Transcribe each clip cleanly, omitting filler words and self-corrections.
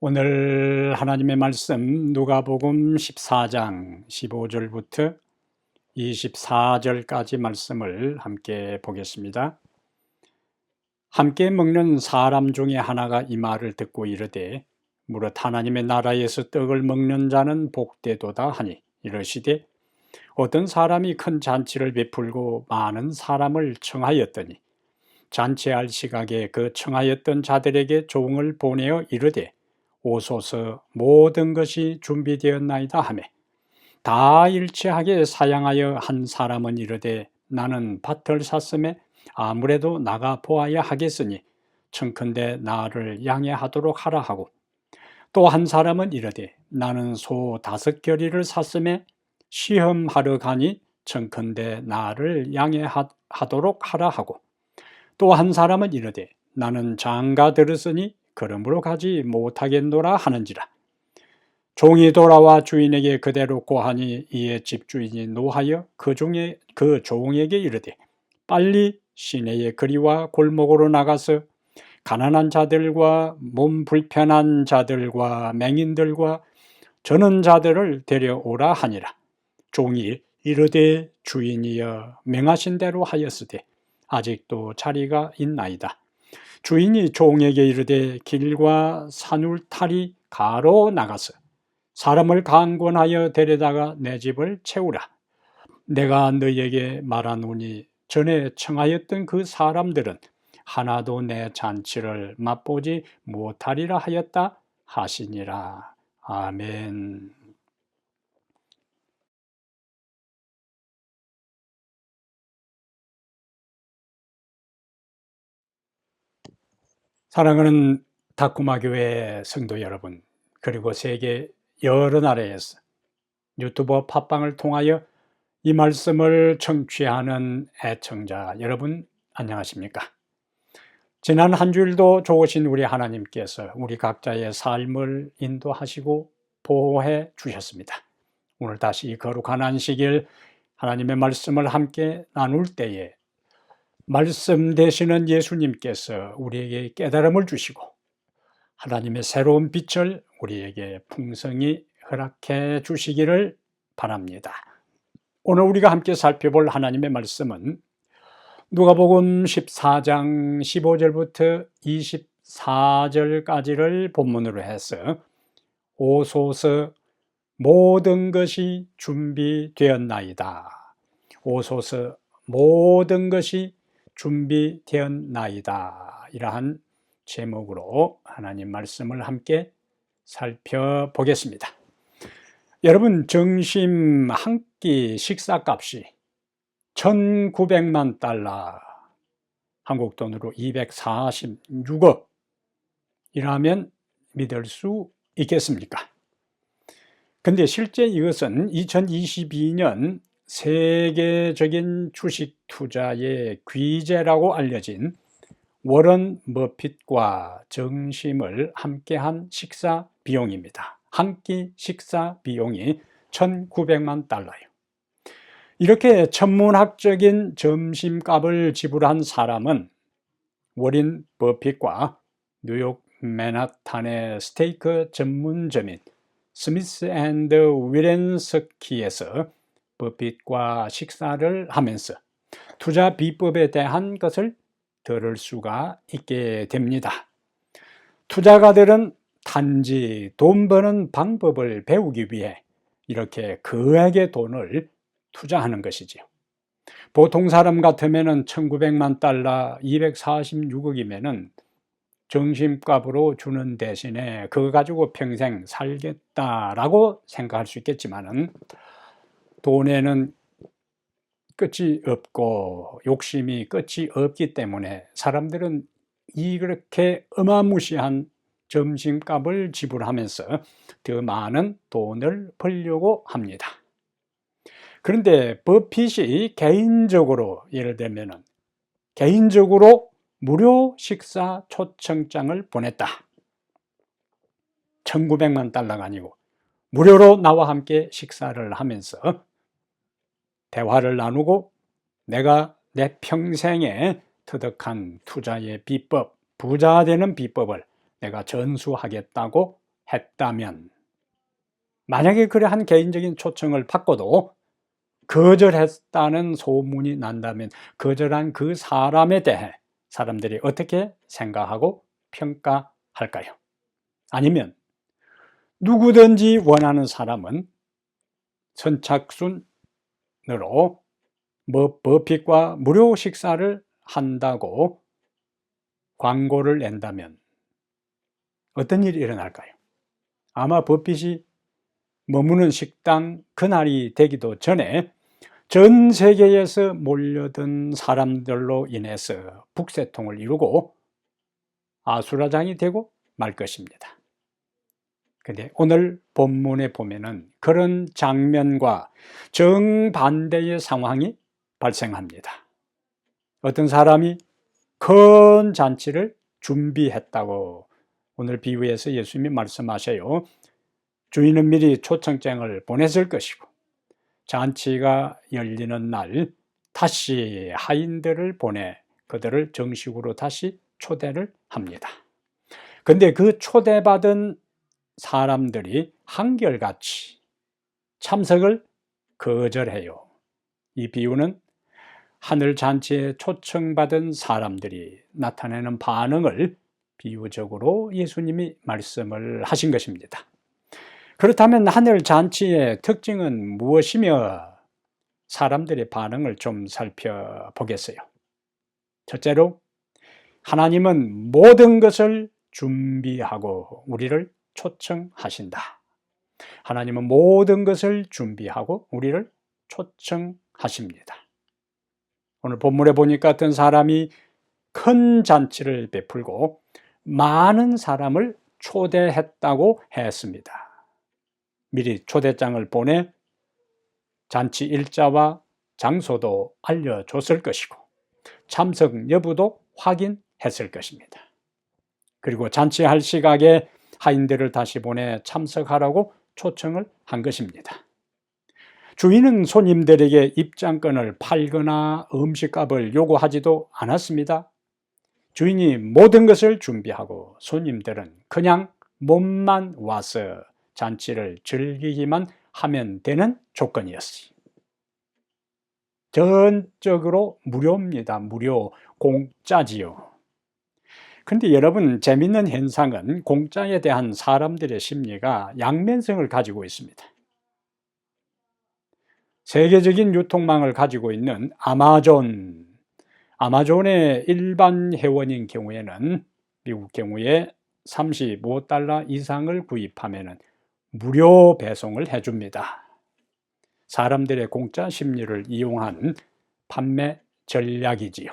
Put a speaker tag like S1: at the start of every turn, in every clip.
S1: 오늘 하나님의 말씀 누가복음 14장 15절부터 24절까지 말씀을 함께 보겠습니다. 함께 먹는 사람 중에 하나가 이 말을 듣고 이르되 무릇 하나님의 나라에서 떡을 먹는 자는 복되도다 하니 이르시되 어떤 사람이 큰 잔치를 베풀고 많은 사람을 청하였더니 잔치할 시각에 그 청하였던 자들에게 종을 보내어 이르되 오소서 모든 것이 준비되었나이다 하매 다 일치하게 사양하여 한 사람은 이르되 나는 밭을 샀음에 아무래도 나가 보아야 하겠으니 청컨대 나를 양해하도록 하라 하고 또 한 사람은 이르되 나는 소 5겨리를 샀음에 시험하러 가니 청컨대 나를 양해하도록 하라 하고 또 한 사람은 이르되 나는 장가 들었으니 걸음으로 가지 못하겠노라 하는지라. 종이 돌아와 주인에게 그대로 고하니 이에 집주인이 노하여 그 종에게 이르되 빨리 시내의 거리와 골목으로 나가서 가난한 자들과 몸 불편한 자들과 맹인들과 저는 자들을 데려오라 하니라. 종이 이르되 주인이여 명하신 대로 하였으되 아직도 자리가 있나이다. 주인이 종에게 이르되 길과 산울타리 가로 나가서 사람을 강권하여 데려다가 내 집을 채우라. 내가 너희에게 말하노니 전에 청하였던 그 사람들은 하나도 내 잔치를 맛보지 못하리라 하였다 하시니라. 아멘. 사랑하는 다쿠마 교회 성도 여러분, 그리고 세계 여러 나라에서 유튜버 팟빵을 통하여 이 말씀을 청취하는 애청자 여러분, 안녕하십니까? 지난 한 주일도 좋으신 우리 하나님께서 우리 각자의 삶을 인도하시고 보호해 주셨습니다. 오늘 다시 이 거룩한 안식일 하나님의 말씀을 함께 나눌 때에 말씀 되시는 예수님께서 우리에게 깨달음을 주시고 하나님의 새로운 빛을 우리에게 풍성히 허락해 주시기를 바랍니다. 오늘 우리가 함께 살펴볼 하나님의 말씀은 누가복음 14장 15절부터 24절까지를 본문으로 해서 오소서 모든 것이 준비되었나이다. 오소서 모든 것이 준비되었나이다. 이러한 제목으로 하나님 말씀을 함께 살펴보겠습니다. 여러분, 정심 한 끼 식사값이 1900만 달러, 한국 돈으로 246억 이라면 믿을 수 있겠습니까? 근데 실제 이것은 2022년 세계적인 주식 투자의 귀재라고 알려진 워런 버핏과 정심을 함께한 식사 비용입니다. 한 끼 식사 비용이 1900만 달러예요. 이렇게 천문학적인 점심값을 지불한 사람은 워런 버핏과 뉴욕 맨하탄의 스테이크 전문점인 스미스 앤드 위렌스키에서 버핏과 식사를 하면서 투자 비법에 대한 것을 들을 수가 있게 됩니다. 투자가들은 단지 돈 버는 방법을 배우기 위해 이렇게 거액의 돈을 투자하는 것이지요. 보통 사람 같으면 1900만 달러 246억이면 정심값으로 주는 대신에 그거 가지고 평생 살겠다라고 생각할 수 있겠지만은 돈에는 끝이 없고 욕심이 끝이 없기 때문에 사람들은 이렇게 어마무시한 점심값을 지불하면서 더 많은 돈을 벌려고 합니다. 그런데 버핏이 개인적으로 예를 들면은 개인적으로 무료 식사 초청장을 보냈다. 1900만 달러가 아니고 무료로 나와 함께 식사를 하면서 대화를 나누고 내가 내 평생에 터득한 투자의 비법, 부자 되는 비법을 내가 전수하겠다고 했다면, 만약에 그러한 개인적인 초청을 받고도 거절했다는 소문이 난다면 거절한 그 사람에 대해 사람들이 어떻게 생각하고 평가할까요? 아니면 누구든지 원하는 사람은 선착순으로 버핏과 무료 식사를 한다고 광고를 낸다면 어떤 일이 일어날까요? 아마 버핏이 머무는 식당 그날이 되기도 전에 전 세계에서 몰려든 사람들로 인해서 북새통을 이루고 아수라장이 되고 말 것입니다. 근데 오늘 본문에 보면은 그런 장면과 정반대의 상황이 발생합니다. 어떤 사람이 큰 잔치를 준비했다고 오늘 비유에서 예수님이 말씀하셔요. 주인은 미리 초청장을 보냈을 것이고 잔치가 열리는 날 다시 하인들을 보내 그들을 정식으로 다시 초대를 합니다. 근데 그 초대받은 사람들이 한결같이 참석을 거절해요. 이 비유는 하늘 잔치에 초청받은 사람들이 나타내는 반응을 비유적으로 예수님이 말씀을 하신 것입니다. 그렇다면 하늘 잔치의 특징은 무엇이며 사람들의 반응을 좀 살펴보겠어요. 첫째로, 하나님은 모든 것을 준비하고 우리를 초청하신다. 하나님은 모든 것을 준비하고 우리를 초청하십니다. 오늘 본문에 보니까 어떤 사람이 큰 잔치를 베풀고 많은 사람을 초대했다고 했습니다. 미리 초대장을 보내 잔치 일자와 장소도 알려줬을 것이고 참석 여부도 확인했을 것입니다. 그리고 잔치할 시각에 하인들을 다시 보내 참석하라고 초청을 한 것입니다. 주인은 손님들에게 입장권을 팔거나 음식값을 요구하지도 않았습니다. 주인이 모든 것을 준비하고 손님들은 그냥 몸만 와서 잔치를 즐기기만 하면 되는 조건이었어요. 전적으로 무료입니다. 무료, 공짜지요. 근데 여러분, 재밌는 현상은 공짜에 대한 사람들의 심리가 양면성을 가지고 있습니다. 세계적인 유통망을 가지고 있는 아마존의 일반 회원인 경우에는 미국 경우에 $35 이상을 구입하면 무료 배송을 해줍니다. 사람들의 공짜 심리를 이용한 판매 전략이지요.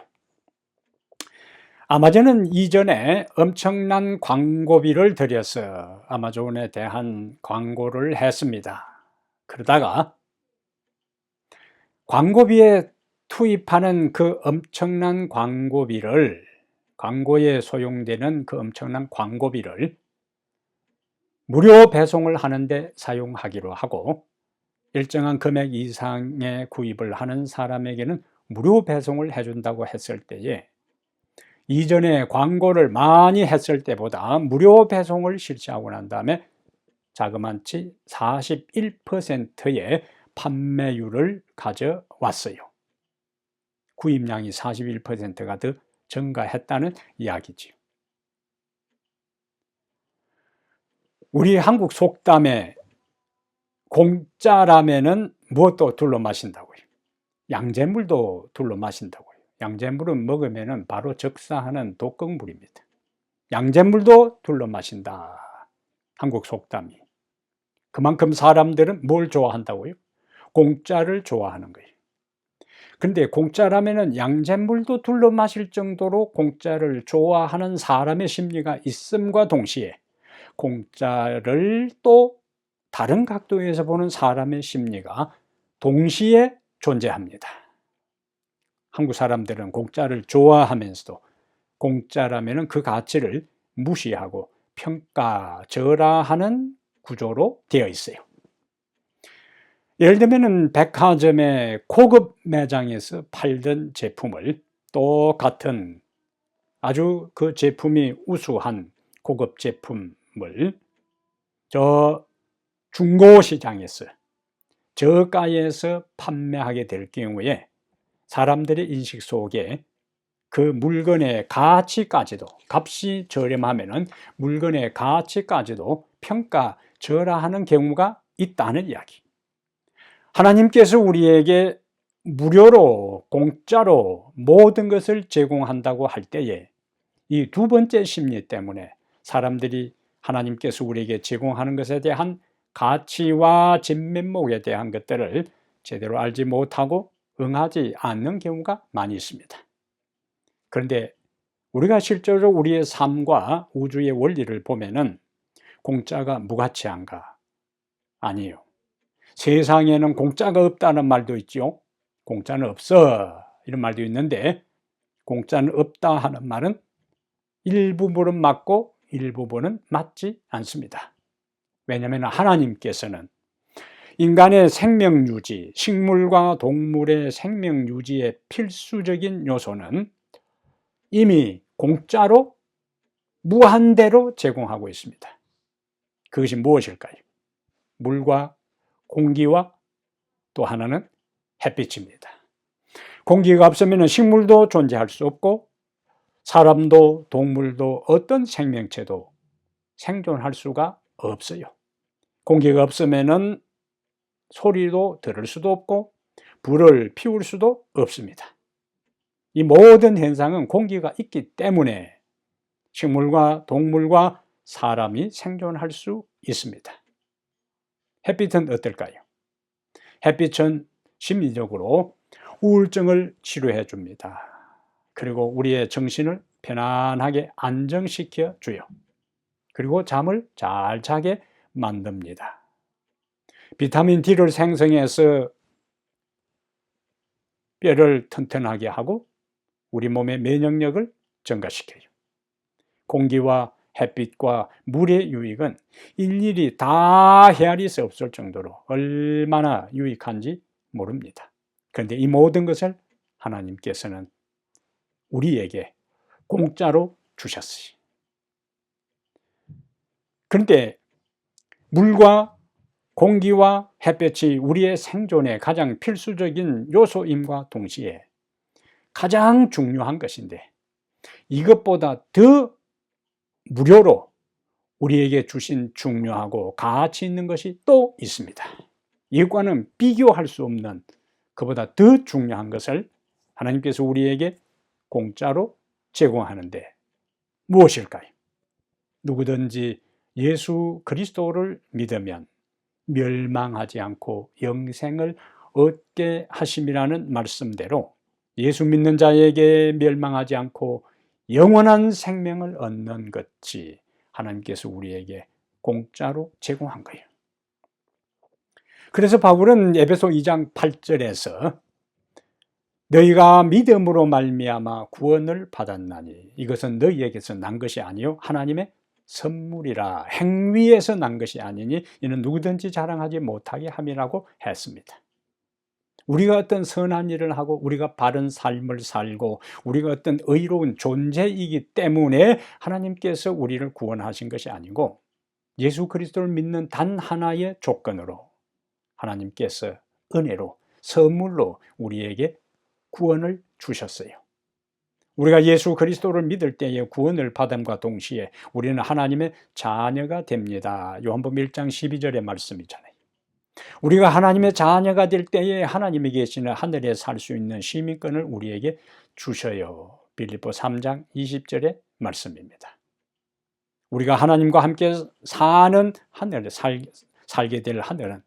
S1: 아마존은 이전에 엄청난 광고비를 들여서 아마존에 대한 광고를 했습니다. 그러다가 광고비에 투입하는 그 엄청난 광고에 소용되는 그 엄청난 광고비를 무료 배송을 하는데 사용하기로 하고 일정한 금액 이상의 구입을 하는 사람에게는 무료 배송을 해준다고 했을 때에 이전에 광고를 많이 했을 때보다 무료 배송을 실시하고 난 다음에 자그마치 41%의 판매율을 가져왔어요. 구입량이 41%가 더 증가했다는 이야기지요. 우리 한국 속담에 공짜라면은 무엇도 둘러 마신다고요. 양잿물도 둘러 마신다고요. 양잿물은 먹으면은 바로 적사하는 독극물입니다. 양잿물도 둘러 마신다. 한국 속담이. 그만큼 사람들은 뭘 좋아한다고요? 공짜를 좋아하는 거예요. 근데 공짜라면은 양잿물도 둘러 마실 정도로 공짜를 좋아하는 사람의 심리가 있음과 동시에 공짜를 또 다른 각도에서 보는 사람의 심리가 동시에 존재합니다. 한국 사람들은 공짜를 좋아하면서도 공짜라면은 그 가치를 무시하고 평가절하하는 구조로 되어 있어요. 예를 들면 백화점의 고급 매장에서 팔던 제품을 똑같은 아주 그 제품이 우수한 고급 제품을 저 중고시장에서 저가에서 판매하게 될 경우에 사람들의 인식 속에 그 물건의 가치까지도, 값이 저렴하면은 물건의 가치까지도 평가절하하는 경우가 있다는 이야기. 하나님께서 우리에게 무료로, 공짜로 모든 것을 제공한다고 할 때에 이 두 번째 심리 때문에 사람들이 하나님께서 우리에게 제공하는 것에 대한 가치와 진면목에 대한 것들을 제대로 알지 못하고 응하지 않는 경우가 많이 있습니다. 그런데 우리가 실제로 우리의 삶과 우주의 원리를 보면은 공짜가 무가치한가? 아니에요. 세상에는 공짜가 없다는 말도 있죠. 공짜는 없어, 이런 말도 있는데, 공짜는 없다 하는 말은 일부분은 맞고 일부분은 맞지 않습니다. 왜냐하면 하나님께서는 인간의 생명 유지, 식물과 동물의 생명 유지의 필수적인 요소는 이미 공짜로 무한대로 제공하고 있습니다. 그것이 무엇일까요? 물과 공기와 또 하나는 햇빛입니다. 공기가 없으면 식물도 존재할 수 없고 사람도 동물도 어떤 생명체도 생존할 수가 없어요. 공기가 없으면 소리도 들을 수도 없고 불을 피울 수도 없습니다. 이 모든 현상은 공기가 있기 때문에 식물과 동물과 사람이 생존할 수 있습니다. 햇빛은 어떨까요? 햇빛은 심리적으로 우울증을 치료해 줍니다. 그리고 우리의 정신을 편안하게 안정시켜 줘요. 그리고 잠을 잘 자게 만듭니다. 비타민 D를 생성해서 뼈를 튼튼하게 하고 우리 몸의 면역력을 증가시켜요. 공기와 햇빛과 물의 유익은 일일이 다 헤아릴 수 없을 정도로 얼마나 유익한지 모릅니다. 그런데 이 모든 것을 하나님께서는 우리에게 공짜로 주셨어요. 그런데 물과 공기와 햇볕이 우리의 생존에 가장 필수적인 요소임과 동시에 가장 중요한 것인데 이것보다 더 무료로 우리에게 주신 중요하고 가치 있는 것이 또 있습니다. 이것과는 비교할 수 없는 그보다 더 중요한 것을 하나님께서 우리에게 공짜로 제공하는데 무엇일까요? 누구든지 예수 그리스도를 믿으면 멸망하지 않고 영생을 얻게 하심이라는 말씀대로 예수 믿는 자에게 멸망하지 않고 영원한 생명을 얻는 것이 하나님께서 우리에게 공짜로 제공한 거예요. 그래서 바울은 에베소 2장 8절에서 너희가 믿음으로 말미암아 구원을 받았나니 이것은 너희에게서 난 것이 아니요 하나님의 선물이라 행위에서 난 것이 아니니 이는 누구든지 자랑하지 못하게 함이라고 했습니다. 우리가 어떤 선한 일을 하고 우리가 바른 삶을 살고 우리가 어떤 의로운 존재이기 때문에 하나님께서 우리를 구원하신 것이 아니고 예수 그리스도를 믿는 단 하나의 조건으로 하나님께서 은혜로 선물로 우리에게 구원을 주셨어요. 우리가 예수 그리스도를 믿을 때에 구원을 받음과 동시에 우리는 하나님의 자녀가 됩니다. 요한복음 1장 12절의 말씀이잖아요. 우리가 하나님의 자녀가 될 때에 하나님이 계시는 하늘에 살 수 있는 시민권을 우리에게 주셔요. 빌립보 3장 20절의 말씀입니다. 우리가 하나님과 함께 사는 하늘에 살게 될 하늘은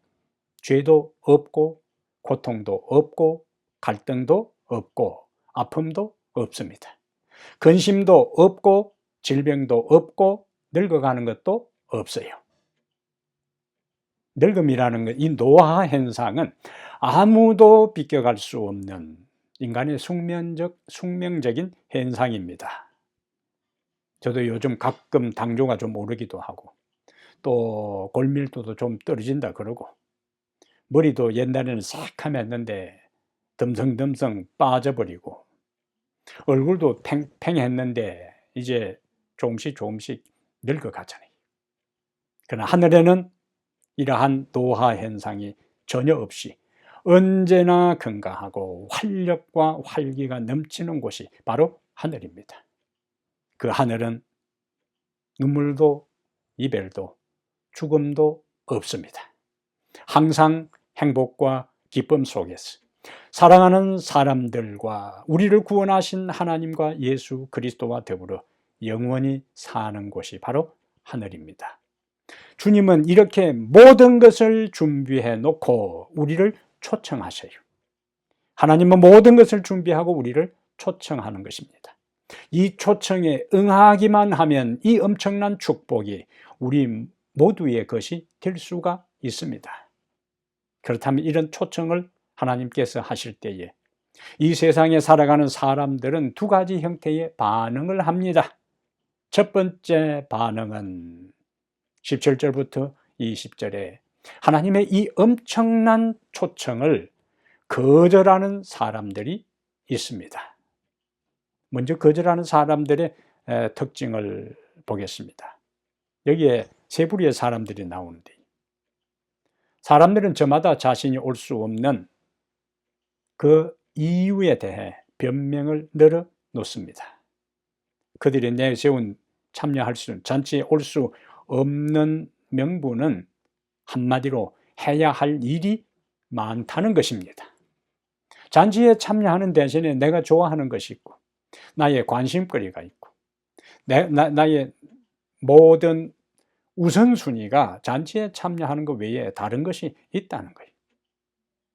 S1: 죄도 없고 고통도 없고 갈등도 없고 아픔도 없습니다. 근심도 없고 질병도 없고 늙어가는 것도 없어요. 늙음이라는 것, 이 노화 현상은 아무도 비껴갈 수 없는 인간의 숙명적인 현상입니다. 저도 요즘 가끔 당뇨가 좀 오르기도 하고 또 골밀도도 좀 떨어진다 그러고 머리도 옛날에는 새카맸는데 듬성듬성 빠져버리고 얼굴도 팽팽했는데 이제 조금씩 늙어가잖아요. 그러나 하늘에는 이러한 노화 현상이 전혀 없이 언제나 건강하고 활력과 활기가 넘치는 곳이 바로 하늘입니다. 그 하늘은 눈물도 이별도 죽음도 없습니다. 항상 행복과 기쁨 속에서 사랑하는 사람들과 우리를 구원하신 하나님과 예수 그리스도와 더불어 영원히 사는 곳이 바로 하늘입니다. 주님은 이렇게 모든 것을 준비해 놓고 우리를 초청하셔요. 하나님은 모든 것을 준비하고 우리를 초청하는 것입니다. 이 초청에 응하기만 하면 이 엄청난 축복이 우리 모두의 것이 될 수가 있습니다. 그렇다면 이런 초청을 하나님께서 하실 때에 이 세상에 살아가는 사람들은 두 가지 형태의 반응을 합니다. 첫 번째 반응은 17절부터 20절에 하나님의 이 엄청난 초청을 거절하는 사람들이 있습니다. 먼저 거절하는 사람들의 특징을 보겠습니다. 여기에 세 부류의 사람들이 나오는데, 사람들은 저마다 자신이 올 수 없는 그 이유에 대해 변명을 늘어 놓습니다. 그들이 내세운 참여할 수, 잔치에 올 수 없는 명분은 한마디로 해야 할 일이 많다는 것입니다. 잔치에 참여하는 대신에 내가 좋아하는 것이 있고 나의 관심거리가 있고 나의 모든 우선순위가 잔치에 참여하는 것 외에 다른 것이 있다는 거예요.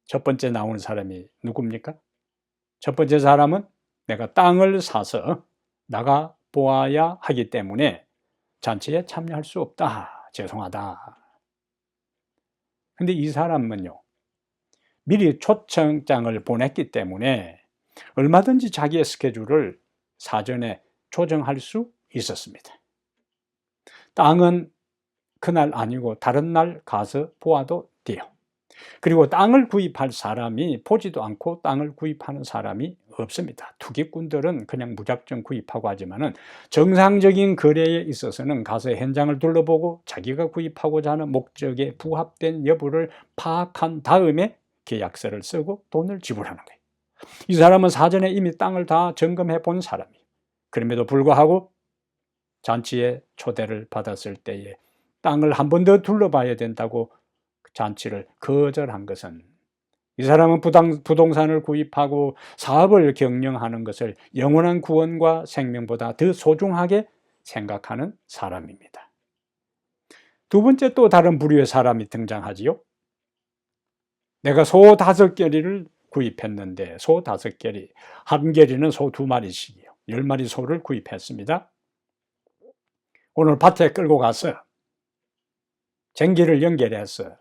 S1: 첫 번째 나오는 사람이 누굽니까? 첫 번째 사람은 내가 땅을 사서 나가 보아야 하기 때문에 잔치에 참여할 수 없다. 죄송하다. 근데 이 사람은요, 미리 초청장을 보냈기 때문에 얼마든지 자기의 스케줄을 사전에 조정할 수 있었습니다. 땅은 그날 아니고 다른 날 가서 보아도 돼요. 그리고 땅을 구입할 사람이 보지도 않고 땅을 구입하는 사람이 없습니다. 투기꾼들은 그냥 무작정 구입하고 하지만은 정상적인 거래에 있어서는 가서 현장을 둘러보고 자기가 구입하고자 하는 목적에 부합된 여부를 파악한 다음에 계약서를 쓰고 돈을 지불하는 거예요. 이 사람은 사전에 이미 땅을 다 점검해 본 사람이에요. 그럼에도 불구하고 잔치에 초대를 받았을 때에 땅을 한 번 더 둘러봐야 된다고 잔치를 거절한 것은, 이 사람은 부동산을 구입하고 사업을 경영하는 것을 영원한 구원과 생명보다 더 소중하게 생각하는 사람입니다. 두 번째 또 다른 부류의 사람이 등장하지요. 내가 소 5개리를 구입했는데 소 5개리, 한 개리는 소 2마리씩이요. 10마리 소를 구입했습니다. 오늘 밭에 끌고 가서 쟁기를 연결해서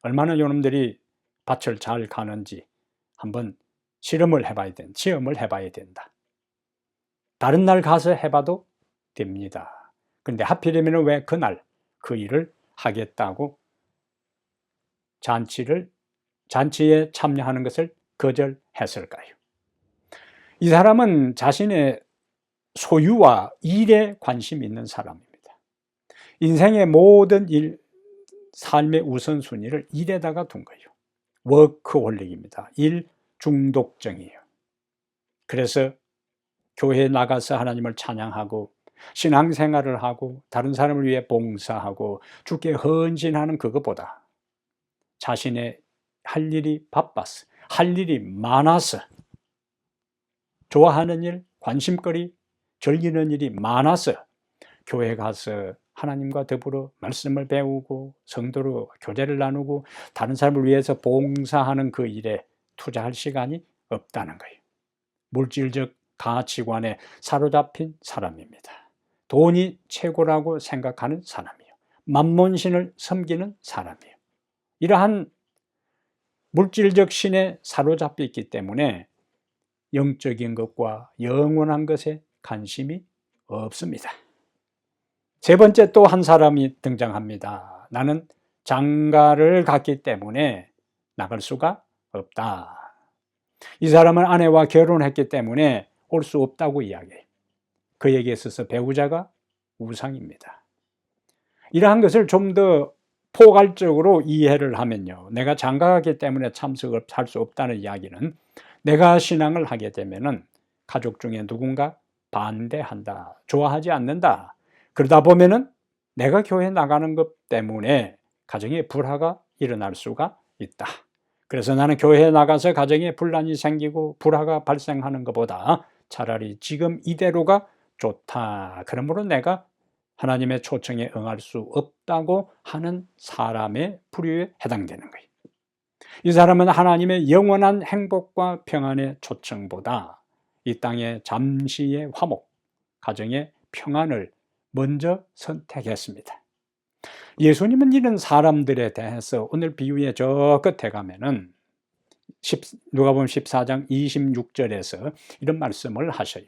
S1: 얼마나 요놈들이 밭을 잘 가는지 한번 시험을 해봐야 된다. 다른 날 가서 해봐도 됩니다. 그런데 하필이면 왜 그날 그 일을 하겠다고 잔치에 참여하는 것을 거절했을까요? 이 사람은 자신의 소유와 일에 관심이 있는 사람입니다. 인생의 모든 삶의 우선순위를 일에다가 둔 거예요. 워크홀릭입니다. 일 중독증이에요. 그래서 교회에 나가서 하나님을 찬양하고 신앙생활을 하고 다른 사람을 위해 봉사하고 주께 헌신하는 그것보다 자신의 할 일이 바빠서, 할 일이 많아서, 좋아하는 일, 관심거리, 즐기는 일이 많아서 교회 가서 하나님과 더불어 말씀을 배우고 성도로 교제를 나누고 다른 사람을 위해서 봉사하는 그 일에 투자할 시간이 없다는 거예요. 물질적 가치관에 사로잡힌 사람입니다. 돈이 최고라고 생각하는 사람이에요. 만몬신을 섬기는 사람이에요. 이러한 물질적 신에 사로잡혀 있기 때문에 영적인 것과 영원한 것에 관심이 없습니다. 세 번째 또 한 사람이 등장합니다. 나는 장가를 갔기 때문에 나갈 수가 없다. 이 사람은 아내와 결혼했기 때문에 올 수 없다고 이야기해요. 그에게 있어서 배우자가 우상입니다. 이러한 것을 좀 더 포괄적으로 이해를 하면요, 내가 장가가기 때문에 참석을 할 수 없다는 이야기는 내가 신앙을 하게 되면은 가족 중에 누군가 반대한다, 좋아하지 않는다, 그러다 보면은 내가 교회 나가는 것 때문에 가정에 불화가 일어날 수가 있다. 그래서 나는 교회에 나가서 가정에 분란이 생기고 불화가 발생하는 것보다 차라리 지금 이대로가 좋다. 그러므로 내가 하나님의 초청에 응할 수 없다고 하는 사람의 부류에 해당되는 거예요. 이 사람은 하나님의 영원한 행복과 평안의 초청보다 이 땅의 잠시의 화목, 가정의 평안을 먼저 선택했습니다. 예수님은 이런 사람들에 대해서 오늘 비유의 저 끝에 가면은 누가복음 14장 26절에서 이런 말씀을 하셔요.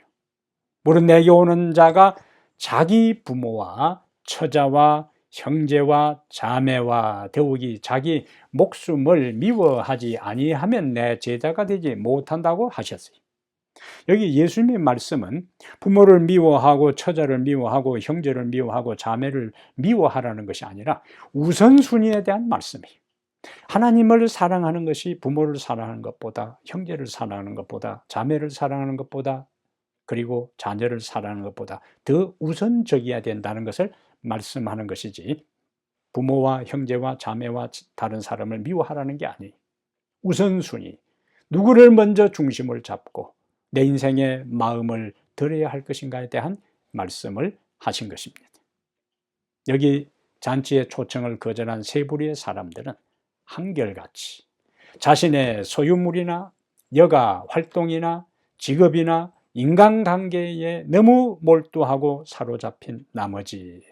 S1: 무릇 내게 오는 자가 자기 부모와 처자와 형제와 자매와 더욱이 자기 목숨을 미워하지 아니하면 내 제자가 되지 못한다고 하셨어요. 여기 예수님의 말씀은 부모를 미워하고 처자를 미워하고 형제를 미워하고 자매를 미워하라는 것이 아니라 우선순위에 대한 말씀이에요. 하나님을 사랑하는 것이 부모를 사랑하는 것보다, 형제를 사랑하는 것보다, 자매를 사랑하는 것보다, 그리고 자녀를 사랑하는 것보다 더 우선적이어야 된다는 것을 말씀하는 것이지, 부모와 형제와 자매와 다른 사람을 미워하라는 게 아니에요. 우선순위, 누구를 먼저 중심을 잡고 내 인생의 마음을 들여야 할 것인가에 대한 말씀을 하신 것입니다. 여기 잔치의 초청을 거절한 세 부류의 사람들은 한결같이 자신의 소유물이나 여가 활동이나 직업이나 인간관계에 너무 몰두하고 사로잡힌 나머지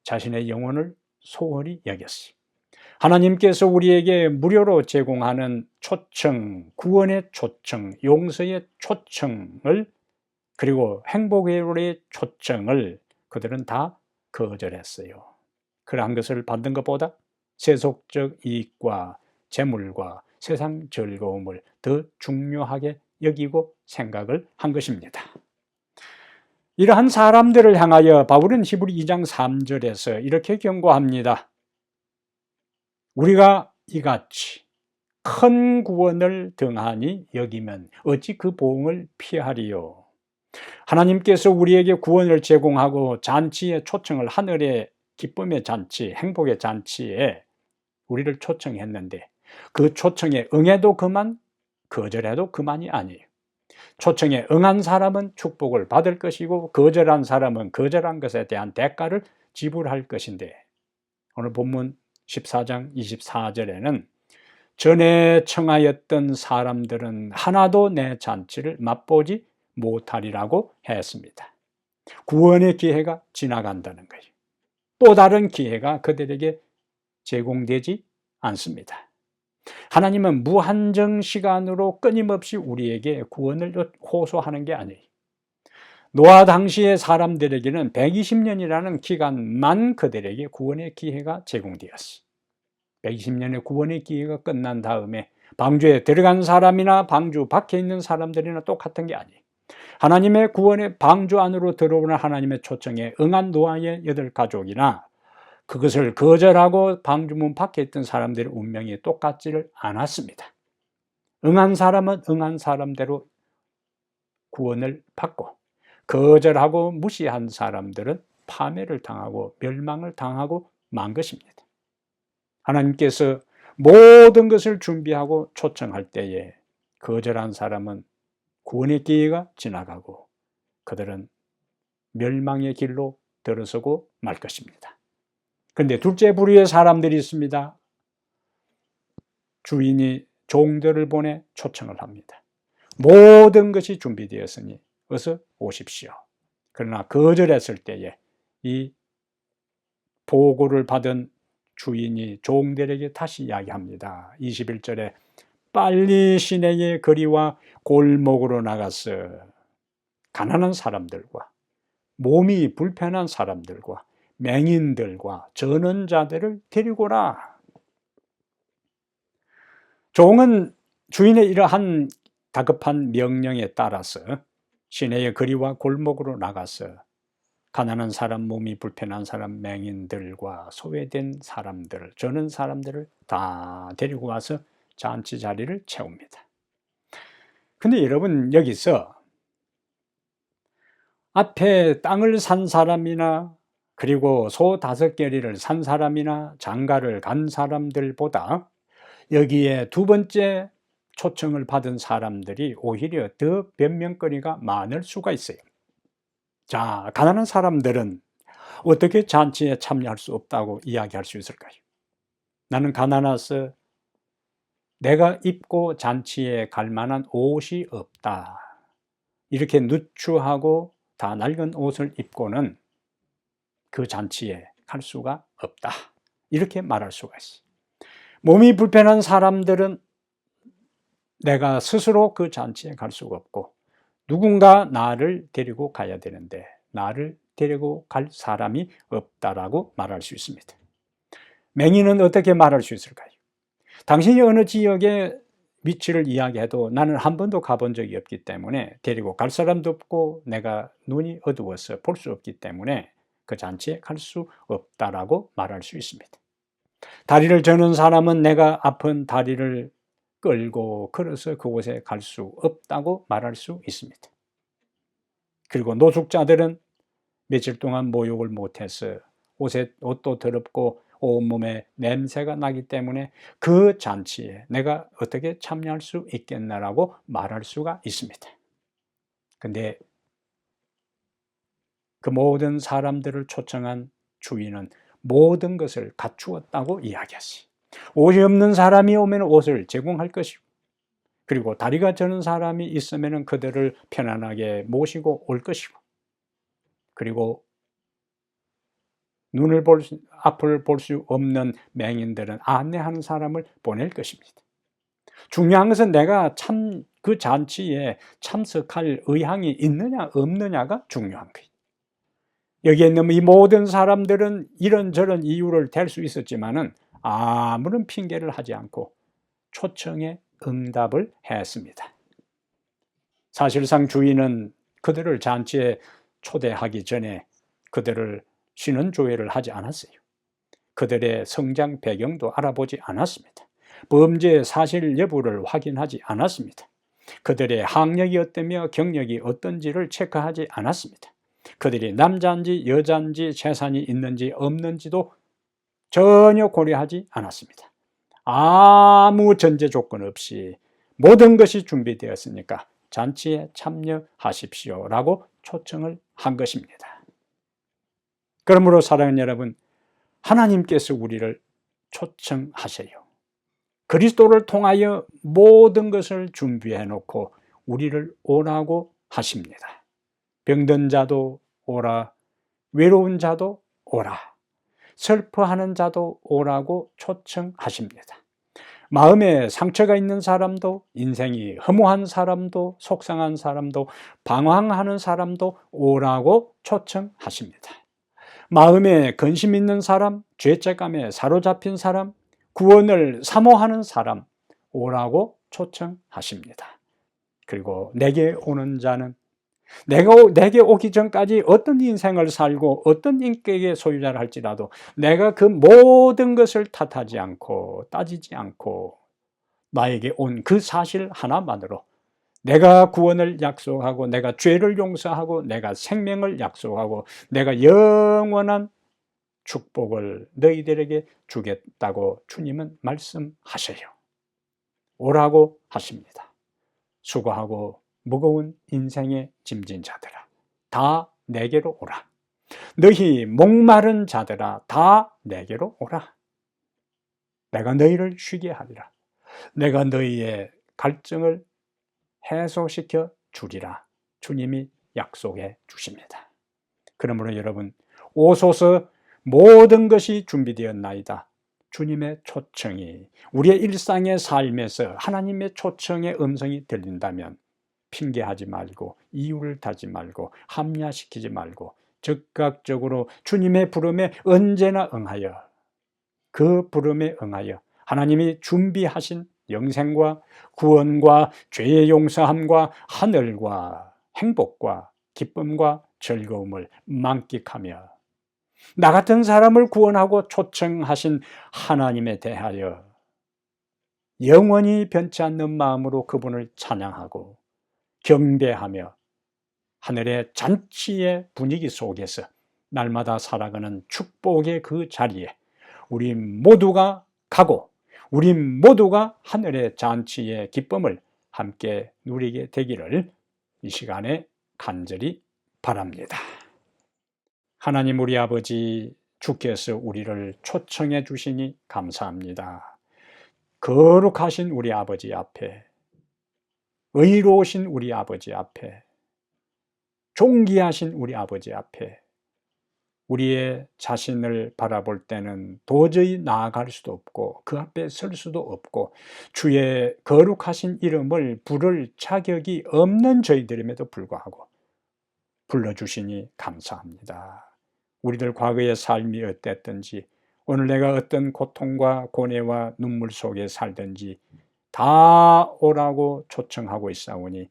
S1: 자신의 영혼을 소홀히 여겼어요. 하나님께서 우리에게 무료로 제공하는 초청, 구원의 초청, 용서의 초청을, 그리고 행복의 초청을 그들은 다 거절했어요. 그러한 것을 받는 것보다 세속적 이익과 재물과 세상 즐거움을 더 중요하게 여기고 생각을 한 것입니다. 이러한 사람들을 향하여 바울은 히브리 2장 3절에서 이렇게 경고합니다. 우리가 이같이 큰 구원을 등한히 여기면 어찌 그 보응을 피하리요. 하나님께서 우리에게 구원을 제공하고 잔치의 초청을, 하늘의 기쁨의 잔치, 행복의 잔치에 우리를 초청했는데 그 초청에 응해도 그만, 거절해도 그만이 아니에요. 초청에 응한 사람은 축복을 받을 것이고 거절한 사람은 거절한 것에 대한 대가를 지불할 것인데, 오늘 본문 14장 24절에는 전에 청하였던 사람들은 하나도 내 잔치를 맛보지 못하리라고 했습니다. 구원의 기회가 지나간다는 거예요. 또 다른 기회가 그들에게 제공되지 않습니다. 하나님은 무한정 시간으로 끊임없이 우리에게 구원을 호소하는 게 아니에요. 노아 당시의 사람들에게는 120년이라는 기간만 그들에게 구원의 기회가 제공되었어요. 120년의 구원의 기회가 끝난 다음에 방주에 들어간 사람이나 방주 밖에 있는 사람들이나 똑같은 게 아니에요. 하나님의 구원의 방주 안으로 들어오는 하나님의 초청에 응한 노아의 8가족이나 그것을 거절하고 방주문 밖에 있던 사람들의 운명이 똑같지를 않았습니다. 응한 사람은 응한 사람대로 구원을 받고, 거절하고 무시한 사람들은 파멸을 당하고 멸망을 당하고 만 것입니다. 하나님께서 모든 것을 준비하고 초청할 때에 거절한 사람은 구원의 기회가 지나가고 그들은 멸망의 길로 들어서고 말 것입니다. 그런데 둘째 부류의 사람들이 있습니다. 주인이 종들을 보내 초청을 합니다. 모든 것이 준비되었으니 어서 오십시오. 그러나 거절했을 때에 이 보고를 받은 주인이 종들에게 다시 이야기합니다. 21절에 빨리 시내의 거리와 골목으로 나가서 가난한 사람들과 몸이 불편한 사람들과 맹인들과 전원자들을 데리고라. 종은 주인의 이러한 다급한 명령에 따라서 시내의 거리와 골목으로 나가서 가난한 사람, 몸이 불편한 사람, 맹인들과 소외된 사람들, 저런 사람들을 다 데리고 와서 잔치 자리를 채웁니다. 근데 여러분, 여기서 앞에 땅을 산 사람이나 그리고 소 5개리를 산 사람이나 장가를 간 사람들보다 여기에 두 번째 초청을 받은 사람들이 오히려 더 변명거리가 많을 수가 있어요. 자, 가난한 사람들은 어떻게 잔치에 참여할 수 없다고 이야기할 수 있을까요? 나는 가난해서 내가 입고 잔치에 갈 만한 옷이 없다. 이렇게 누추하고 다 낡은 옷을 입고는 그 잔치에 갈 수가 없다. 이렇게 말할 수가 있어요. 몸이 불편한 사람들은 내가 스스로 그 잔치에 갈 수가 없고 누군가 나를 데리고 가야 되는데 나를 데리고 갈 사람이 없다라고 말할 수 있습니다. 맹인은 어떻게 말할 수 있을까요? 당신이 어느 지역에 위치를 이야기해도 나는 한 번도 가본 적이 없기 때문에 데리고 갈 사람도 없고 내가 눈이 어두워서 볼 수 없기 때문에 그 잔치에 갈 수 없다라고 말할 수 있습니다. 다리를 저는 사람은 내가 아픈 다리를 끌고 걸어서 그곳에 갈 수 없다고 말할 수 있습니다. 그리고 노숙자들은 며칠 동안 목욕을 못해서 옷도 더럽고 온몸에 냄새가 나기 때문에 그 잔치에 내가 어떻게 참여할 수 있겠나라고 말할 수가 있습니다. 근데 그 모든 사람들을 초청한 주인은 모든 것을 갖추었다고 이야기했어요. 옷이 없는 사람이 오면 옷을 제공할 것이고, 그리고 다리가 저는 사람이 있으면 그들을 편안하게 모시고 올 것이고, 그리고 앞을 볼 수 없는 맹인들은 안내하는 사람을 보낼 것입니다. 중요한 것은 내가 그 잔치에 참석할 의향이 있느냐 없느냐가 중요한 거예요. 여기에 있는 이 모든 사람들은 이런저런 이유를 댈 수 있었지만은 아무런 핑계를 하지 않고 초청에 응답을 했습니다. 사실상 주인은 그들을 잔치에 초대하기 전에 그들을 신원조회를 하지 않았어요. 그들의 성장 배경도 알아보지 않았습니다. 범죄 사실 여부를 확인하지 않았습니다. 그들의 학력이 어떠며 경력이 어떤지를 체크하지 않았습니다. 그들이 남자인지 여자인지 재산이 있는지 없는지도 전혀 고려하지 않았습니다. 아무 전제 조건 없이 모든 것이 준비되었으니까 잔치에 참여하십시오 라고 초청을 한 것입니다. 그러므로 사랑하는 여러분, 하나님께서 우리를 초청하셔요. 그리스도를 통하여 모든 것을 준비해 놓고 우리를 오라고 하십니다. 병든 자도 오라, 외로운 자도 오라, 슬퍼하는 자도 오라고 초청하십니다. 마음에 상처가 있는 사람도, 인생이 허무한 사람도, 속상한 사람도, 방황하는 사람도 오라고 초청하십니다. 마음에 근심 있는 사람, 죄책감에 사로잡힌 사람, 구원을 사모하는 사람 오라고 초청하십니다. 그리고 내게 오는 자는 내게 오기 전까지 어떤 인생을 살고 어떤 인격의 소유자를 할지라도 내가 그 모든 것을 탓하지 않고 따지지 않고 나에게 온 그 사실 하나만으로 내가 구원을 약속하고 내가 죄를 용서하고 내가 생명을 약속하고 내가 영원한 축복을 너희들에게 주겠다고 주님은 말씀하셔요. 오라고 하십니다. 수고하고 무거운 인생의 짐진 자들아, 다 내게로 오라. 너희 목마른 자들아, 다 내게로 오라. 내가 너희를 쉬게 하리라. 내가 너희의 갈증을 해소시켜 주리라. 주님이 약속해 주십니다. 그러므로 여러분, 오소서, 모든 것이 준비되었나이다. 주님의 초청이 우리의 일상의 삶에서 하나님의 초청의 음성이 들린다면 핑계하지 말고 이유를 달지 말고 합리화시키지 말고 즉각적으로 주님의 부름에 언제나 응하여 그 부름에 응하여 하나님이 준비하신 영생과 구원과 죄의 용서함과 하늘과 행복과 기쁨과 즐거움을 만끽하며 나 같은 사람을 구원하고 초청하신 하나님에 대하여 영원히 변치 않는 마음으로 그분을 찬양하고 경배하며 하늘의 잔치의 분위기 속에서 날마다 살아가는 축복의 그 자리에 우리 모두가 가고 우리 모두가 하늘의 잔치의 기쁨을 함께 누리게 되기를 이 시간에 간절히 바랍니다. 하나님 우리 아버지, 주께서 우리를 초청해 주시니 감사합니다. 거룩하신 우리 아버지 앞에, 의로우신 우리 아버지 앞에, 존귀하신 우리 아버지 앞에 우리의 자신을 바라볼 때는 도저히 나아갈 수도 없고 그 앞에 설 수도 없고 주의 거룩하신 이름을 부를 자격이 없는 저희들임에도 불구하고 불러주시니 감사합니다. 우리들 과거의 삶이 어땠든지 오늘 내가 어떤 고통과 고뇌와 눈물 속에 살든지 다 오라고 초청하고 있사오니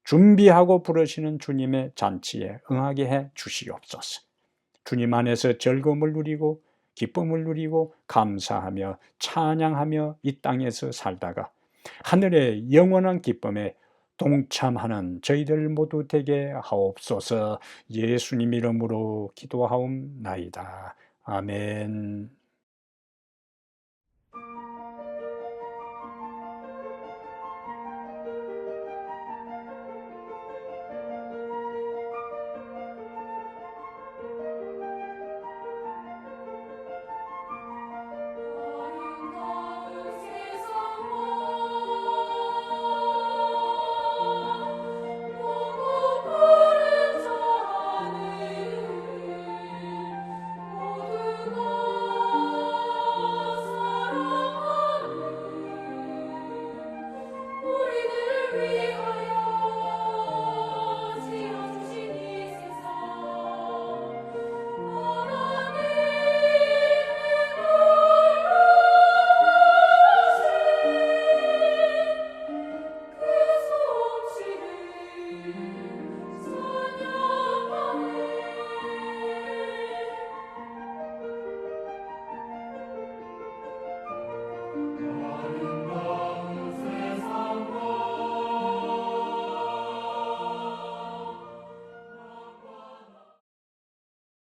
S1: 준비하고 부르시는 주님의 잔치에 응하게 해 주시옵소서. 주님 안에서 즐거움을 누리고 기쁨을 누리고 감사하며 찬양하며 이 땅에서 살다가 하늘의 영원한 기쁨에 동참하는 저희들 모두 되게 하옵소서. 예수님 이름으로 기도하옵나이다. 아멘.